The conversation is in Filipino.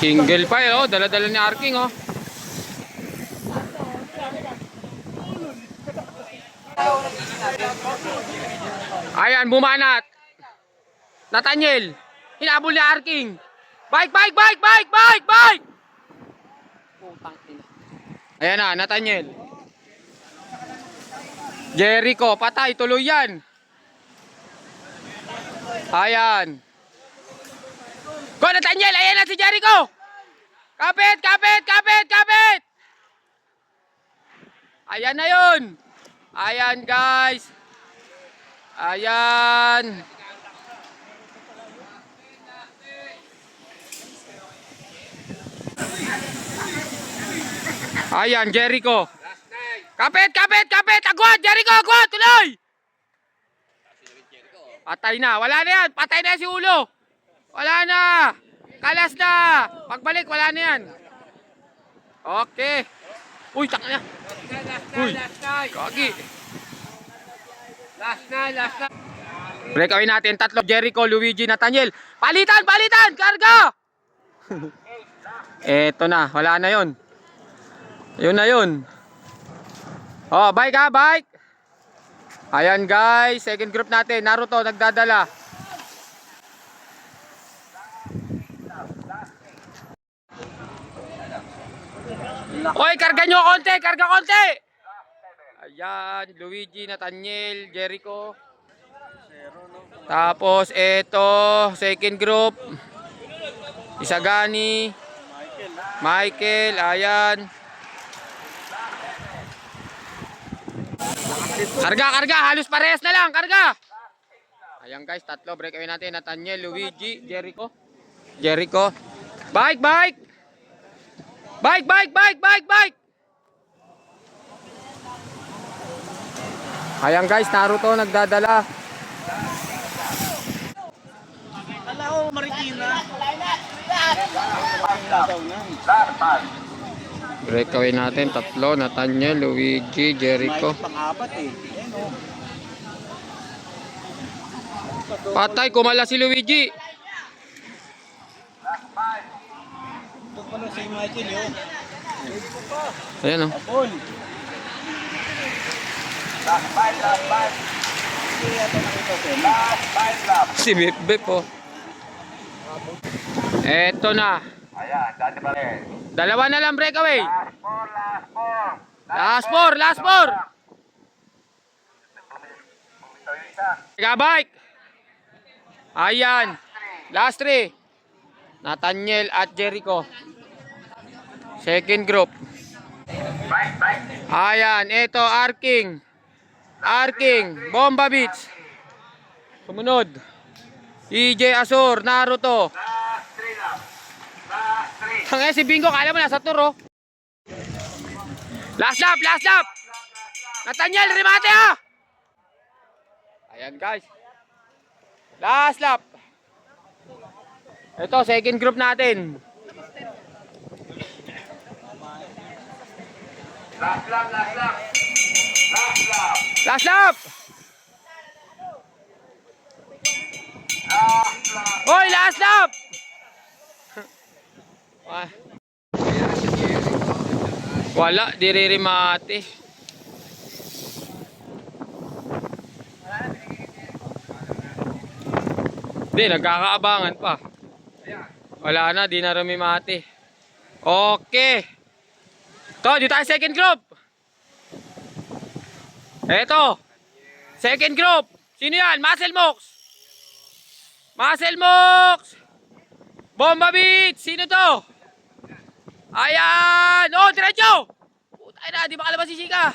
Single pa oh, dala-dala ni Arking oh. Ayan, bumanat. Nathaniel, hinabol ni Arking. Bike, bike, bike, bike, bike, bike! Putang ina. Ayan na, Nathaniel. Jericho, patay, tuloy yan. Ayan. Go, Nathaniel, ayan na si Jericho. Kapit, kapit, kapit, kapit. Ayan na yun. Ayan, guys. Ayan. Ayan, Jericho. Kapit, kapit, kapit. Agwat, Jericho, agwat, tuloy. Patay na. Wala na yan. Patay na si ulo. Wala na. Kalas na. Pagbalik, wala na yan. Okay. Uy, taka na. Uy, kagi. Last na. Breakaway natin. Tatlo. Jericho, Luigi, Nathaniel. Palitan, palitan. Karga. Eto na. Wala na yun. Yun na yun. Oh, bike ha, bike. Ayan guys, second group natin. Naruto, nagdadala. Oy, karga nyo konti, karga konti. Ayan, Luigi, Nathaniel, Jericho. Tapos eto, second group. Isagani, Michael, ayan. Karga, karga, halos parehas na lang, karga. Ayan guys, tatlo, breakaway natin. Nathaniel, Luigi, Jericho. Jericho. Bike, bike. Bike, bike, bike, bike, bike. Ayan guys, Naruto nagdadala. Alao, Marikina. Breakaway natin, tatlo. Nathaniel, Luigi, Jericho. Pang-apat eh. Patay, kumala si Luigi. Ito pala si Michael yun. Ayan o. Apol. Last five. Last five lap. Si Bip Bip o. Eto na. Ayan, dati pa rin. Dalawa na lang breakaway. Last four. Tiga bike. Ayan. Last three. Nathaniel at Jericho. Second group. Ayan. Ito, Arking. Bomba Beach. Sumunod. EJ Azur, Naruto. Tangay si Bingo, kala mo nasa tour oh. Last lap. Nathaniel, remate ah. Ayan guys. Last lap. Ito, second group natin. Last lap. Hoy, last lap. Wala, diriremate. Hindi, nagkakaabangan pa. Wala na, di na rumimate. Okay. Ito, dito tayo second group. Eto. Second group. Sino yan? Muscle Mox. Bomba Beach. Sino to? Ayan. Oh, diretso. Putay na, di ba kalabas si Chika?